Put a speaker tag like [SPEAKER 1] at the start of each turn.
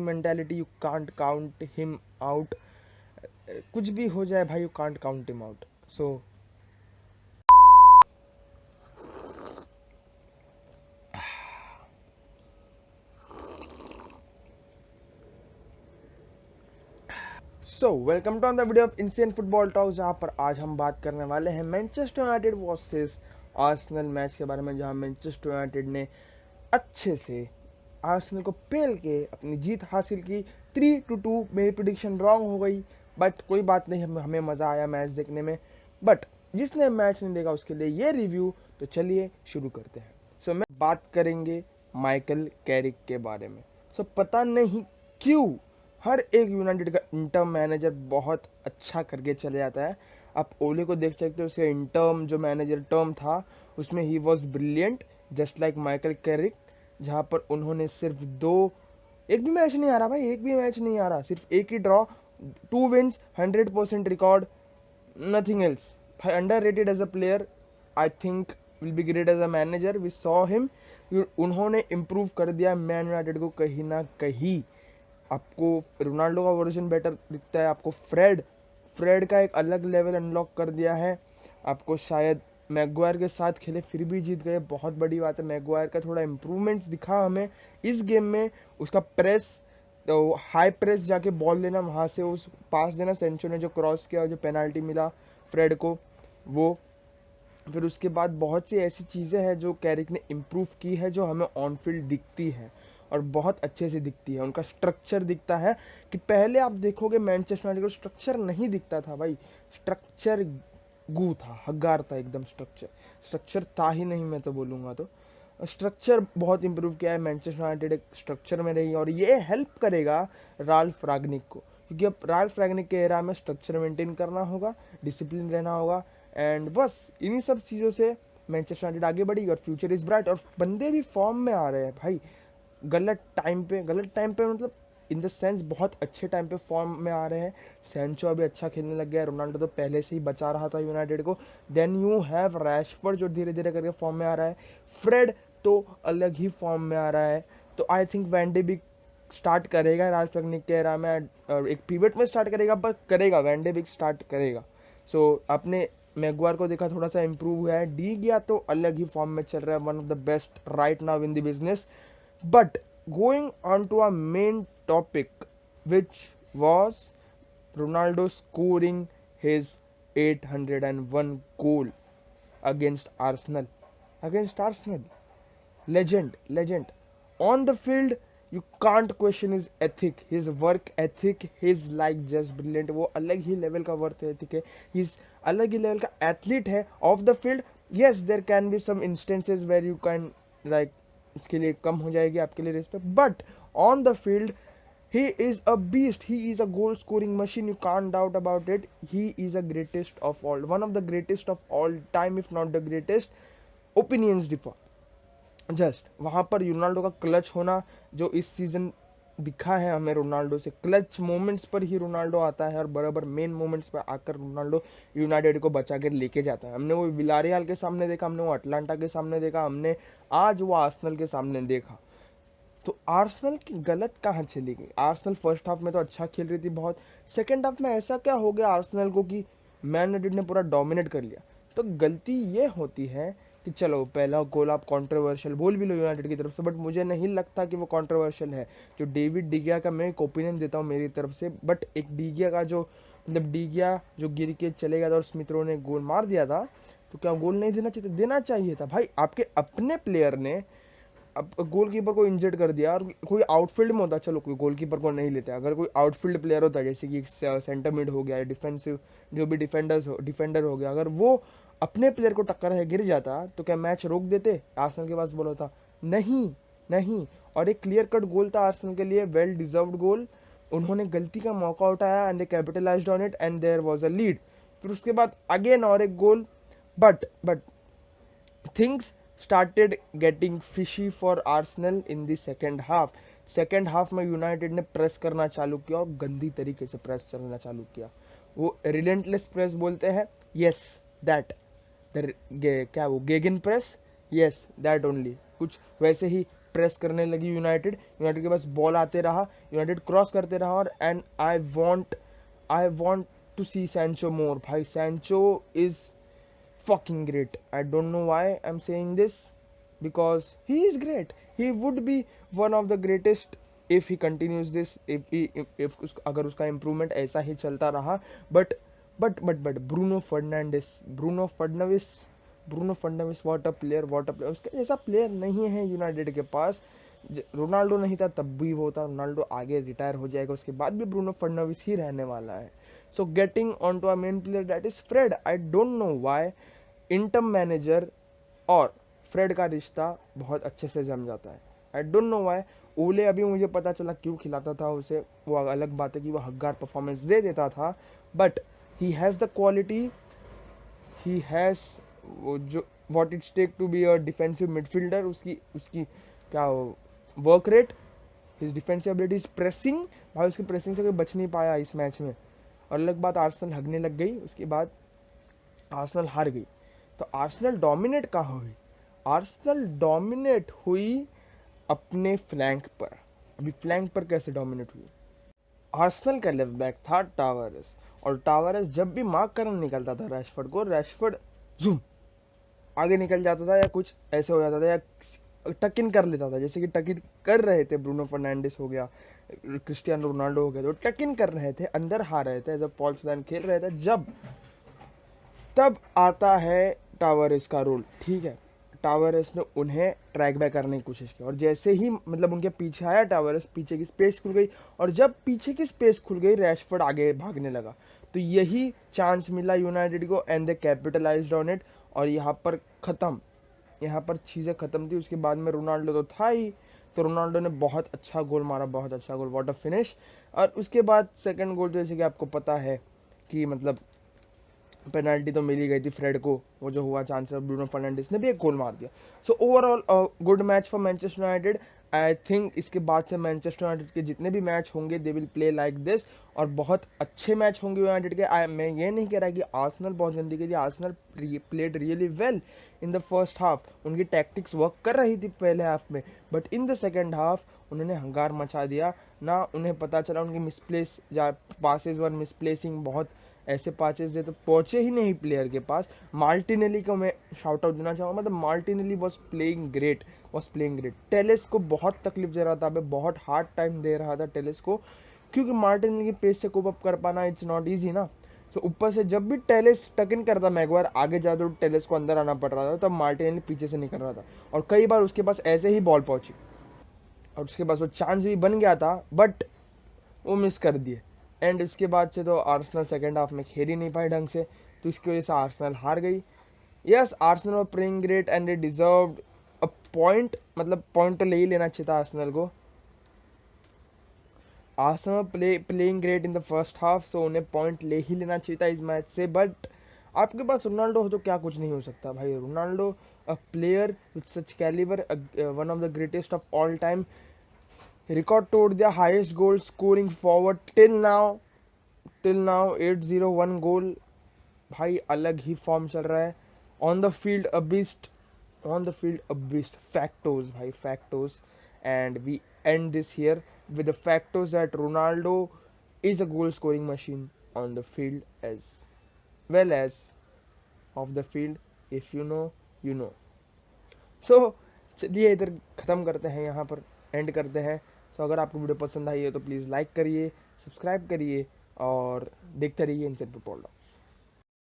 [SPEAKER 1] Mentality, you can't count him out. कुछ भी हो जाए भाई, you can't count him out. So welcome to the video of Indian football talk, जहाँ पर आज हम बात करने वाले हैं Manchester United versus Arsenal match के बारे में, जहाँ मैनचेस्टर यूनाइटेड ने अच्छे से आर्सेनल को पेल के अपनी जीत हासिल की। 3-2 मेरी प्रिडिक्शन रॉन्ग हो गई, बट कोई बात नहीं, हमें मज़ा आया मैच देखने में। बट जिसने मैच नहीं देखा उसके लिए ये रिव्यू, तो चलिए शुरू करते हैं। मैं बात करेंगे माइकल कैरिक के बारे में। पता नहीं क्यों हर एक यूनाइटेड का इंटर्म मैनेजर बहुत अच्छा करके चले जाता है। आप ओले को देख सकते हो, उसका इंटर्म जो मैनेजर टर्म था उसमें he was brilliant just like Michael Carrick, जहाँ पर उन्होंने सिर्फ एक भी मैच नहीं आ रहा भाई, एक भी मैच नहीं आ रहा, सिर्फ एक ही draw, 2 wins, 100% record, nothing else. भाई underrated as a player, I think will be great as a manager. We saw him, उन्होंने इम्प्रूव कर दिया मैन यूनाइटेड को कहीं ना कहीं। आपको रोनाल्डो का वर्जन बेटर दिखता है, आपको फ्रेड का एक अलग लेवल अनलॉक कर दिया है। आपको शायद मैगवायर के साथ खेले फिर भी जीत गए, बहुत बड़ी बात है। मैगवायर का थोड़ा इम्प्रूवमेंट्स दिखा हमें इस गेम में, उसका प्रेस, तो हाई प्रेस जाके बॉल लेना, वहाँ से उस पास देना, सेंचो ने जो क्रॉस किया और जो पेनाल्टी मिला फ्रेड को, वो। फिर उसके बाद बहुत सी ऐसी चीज़ें हैं जो कैरिक ने इम्प्रूव की है, जो हमें ऑन फील्ड दिखती है और बहुत अच्छे से दिखती है। उनका स्ट्रक्चर दिखता है कि पहले आप देखोगे मैनचेस्टर यूनाइटेड को स्ट्रक्चर नहीं दिखता था भाई, स्ट्रक्चर गू था, हगार था एकदम। स्ट्रक्चर था ही नहीं, मैं तो बोलूँगा तो स्ट्रक्चर बहुत इंप्रूव किया है मैनचेस्टर यूनाइटेड, एक स्ट्रक्चर में रही, और ये हेल्प करेगा राल्फ रागनिक को, क्योंकि अब राल्फ रागनिक के एरा में स्ट्रक्चर मेंटेन करना होगा, डिसिप्लिन रहना होगा, एंड बस इन्हीं सब चीज़ों से मैनचेस्टर यूनाइटेड आगे बढ़ी और फ्यूचर इज़ ब्राइट। और बंदे भी फॉर्म में आ रहे हैं भाई, गलत टाइम पे मतलब इन द सेंस बहुत अच्छे टाइम पे फॉर्म में आ रहे हैं। सेंचो अभी अच्छा खेलने लग गया है, रोनाल्डो तो पहले से ही बचा रहा था यूनाइटेड को। देन यू हैव रैशफोर्ड जो धीरे धीरे करके फॉर्म में आ रहा है, फ्रेड तो अलग ही फॉर्म में आ रहा है। तो I think van de Beek start करेगा राल्फ रैंगनिक के एरा में, एक पिवट में स्टार्ट करेगा, पर करेगा, वैन डे बिग स्टार्ट करेगा। आपने मैगवायर को देखा, थोड़ा सा इंप्रूव हुआ है। डी गया तो अलग ही फॉर्म में चल रहा है, one of the best right now in the business. But going on to our main topic, which was Ronaldo scoring his 801 goal against Arsenal. Legend. On the field, you can't question his ethic, his work ethic, his like just brilliant. वो अलग ही level का work ethic है, he's अलग ही level का athlete है। Of the field, yes, there can be some instances where you can like उसके लिए कम हो जाएगी आपके लिए respect, but on the field he is a beast, he is a goal scoring machine, you can't doubt about it. He is a greatest of all, one of the greatest of all time, if not the greatest. Opinions differ, just वहाँ पर Ronaldo का clutch होना जो इस season दिखा है हमें, Ronaldo से क्लच मोमेंट्स पर ही रोनाल्डो आता है और बराबर मेन मोमेंट्स पर आकर रोनाल्डो यूनाइटेड को बचा कर लेके जाता है। हमने वो विलारियल के सामने देखा, हमने वो अटलांटा के सामने देखा, हमने आज वो आर्सेनल के सामने देखा। तो आर्सेनल की गलत कहाँ चली गई? आर्सेनल फर्स्ट हाफ में तो अच्छा खेल रही थी बहुत, सेकेंड हाफ में ऐसा क्या हो गया आर्सेनल को कि मैन यूनाइटेड ने पूरा डोमिनेट कर लिया? तो गलती ये होती है कि चलो पहला गोल आप कंट्रोवर्शियल बोल भी लो यूनाइटेड की तरफ से, बट मुझे नहीं लगता कि वो कंट्रोवर्शियल है। जो डेविड डिगिया का मैं एक ओपिनियन देता हूँ मेरी तरफ से, बट एक डिगिया का जो मतलब डिगिया जो गिर के चले गया था और स्मिथ रो ने गोल मार दिया था, तो क्या गोल नहीं देना चाहिए था भाई? आपके अपने प्लेयर ने अब गोलकीपर को इंजर्ड कर दिया, और कोई आउटफील्ड में होता, चलो कोई गोलकीपर को नहीं लेते, अगर कोई आउटफील्ड प्लेयर होता जैसे कि सेंटर मिड हो गया, डिफेंसिव जो भी डिफेंडर हो गया, अगर वो अपने प्लेयर को टक्कर है गिर जाता, तो क्या मैच रोक देते? आर्सेनल के पास बोला था नहीं। और एक क्लियर कट गोल था आर्सेनल के लिए, वेल डिजर्व्ड गोल। उन्होंने गलती का मौका उठाया and they capitalised on it and there was a lead. फिर उसके बाद अगेन और एक गोल, but things started getting fishy for Arsenal in the second half. Second half में यूनाइटेड ने प्रेस करना चालू किया और गंदी तरीके से प्रेस करना चालू किया। वो रिलेंटलेस प्रेस बोलते हैं, यस दैट क्या वो गेगन प्रेस, यस दैट ओनली, कुछ वैसे ही प्रेस करने लगी यूनाइटेड, यूनाइटेड के पास बॉल आते रहा, यूनाइटेड क्रॉस करते रहा, और and I want to see Sancho more. भाई Sancho is fucking great. I don't know why I'm saying this, because he is great. He would be one of the greatest if he continues this, if अगर उसका improvement ऐसा ही चलता रहा. But Bruno Fernandes what a player, उसके जैसा player नहीं है यूनाइटेड के पास. रोनाल्डो नहीं था तब भी वो था, रोनाल्डो आगे रिटायर हो जाएगा उसके बाद भी ब्रूनो फर्नांडिस ही रहने वाला है. So getting on to a main player that is Fred. I don't know why interim manager और फ्रेड का रिश्ता बहुत अच्छे से जम जाता है. I don't know why. Ole अभी मुझे पता चला क्यों खिलाता था उसे, वो अलग बात है कि वो हकदार परफॉर्मेंस दे देता था, but he has the quality, he has जो what it's take to be a defensive midfielder. उसकी क्या work rate, his defensive abilities, pressing. भाई उसकी प्रेसिंग से कोई बच नहीं पाया इस मैच में. और अलग बात आर्सेनल हगने लग गई, उसके बाद आर्सेनल हार गई. तो आर्सेनल डोमिनेट कहाँ हुई? आर्सेनल डोमिनेट हुई अपने फ्लैंक पर. अभी फ्लैंक पर कैसे डोमिनेट हुई? आर्सेनल का लेफ्ट बैक था टावरेस, और टावरेस जब भी मार्क करने निकलता था रैशफोर्ड को, रैशफोर्ड जूम आगे निकल जाता था, या कुछ ऐसे हो जाता था, या टक इन कर लेता था, जैसे कि टक इन कर रहे थे ब्रूनो फर्नांडिस हो गया, क्रिस्टियानो रोनाल्डो हो गया, तो टक इन कर रहे थे, अंदर हार रहे थे, जब पॉल सीजन खेल रहे थे, तब आता है टावरेस का रोल. ठीक है, टावरेस ने उन्हें ट्रैक बैक करने की कोशिश की, और जैसे ही मतलब उनके पीछे आया टावरेस, पीछे की स्पेस खुल गई, और जब पीछे की स्पेस खुल गई रैशफोर्ड आगे भागने लगा. तो यही चांस मिला यूनाइटेड को, and they capitalised on it. और यहाँ पर चीज़ें ख़त्म थी. उसके बाद में रोनाल्डो तो था ही, तो रोनाल्डो ने बहुत अच्छा गोल मारा, बहुत अच्छा गोल, व्हाट अ फिनिश. और उसके बाद सेकंड गोल, जैसे कि आपको पता है कि मतलब पेनल्टी तो मिली गई थी फ्रेड को, वो जो हुआ चांस, ब्रूनो फर्नांडिस ने भी एक गोल मार दिया. So overall good match for Manchester United. I think इसके बाद से मैनचेस्टर यूनाइटेड के जितने भी मैच होंगे they will play like this, और बहुत अच्छे मैच होंगे यूनाइटेड के. मैं ये नहीं कह रहा कि आर्सेनल बहुत गंदी खेली. Arsenal played really well in the first half. उनकी टैक्टिक्स वर्क कर रही थी पहले हाफ में, but in the second half उन्होंने हंगार मचा दिया. ना उन्हें पता चला, उनकी मिसप्लेस पासेज वर मिसप्लेसिंग, बहुत ऐसे पाचेस दे तो पहुंचे ही नहीं प्लेयर के पास. मार्टिनेली को मैं शाउट आउट देना चाहूँगा, मतलब Martinelli was playing great. Telles को बहुत तकलीफ दे रहा था, बहुत हार्ड टाइम दे रहा था टेलेस को, क्योंकि मार्टिनेली की पेस से कोप अप कर पाना इट्स नॉट ईजी ना. तो ऊपर से जब भी टेलेस टक इन करता, मैगवायर आगे जाता तो टेलेस को अंदर आना पड़ रहा था, तब मार्टिनेली पीछे से निकल रहा था, और कई बार उसके पास ऐसे ही बॉल पहुंची, और उसके पास वो चांस भी बन गया था, बट वो मिस कर दिए. एंड उसके बाद से तो आर्सेनल सेकेंड हाफ में खेल ही नहीं पाई ढंग से, तो इसकी वजह से आर्सेनल हार गई. Yes, Arsenal were playing great and they deserved a point. मतलब पॉइंट तो ले ही लेना चाहिए था आर्सेनल को. Arsenal playing great in the first half, so उन्हें पॉइंट ले ही लेना चाहिए था इस मैच से. बट आपके पास रोनाल्डो हो तो क्या कुछ नहीं हो सकता भाई. Ronaldo a player with such calibre, one of the greatest of all time. Record तोड़ दिया, highest goal scoring forward till now 801 goal. भाई अलग ही फॉर्म चल रहा है. On the field a beast, facts भाई, facts. And we end this here with the factors that Ronaldo is a goal scoring machine on the field as well as off the field. If you know, you know. So चलिए इधर ख़त्म करते हैं, यहाँ पर and करते हैं. सो अगर आपको वीडियो पसंद आई है तो प्लीज़ लाइक करिए, सब्सक्राइब करिए, और देखते रहिए इनसाइड फुटबॉल टॉक्स.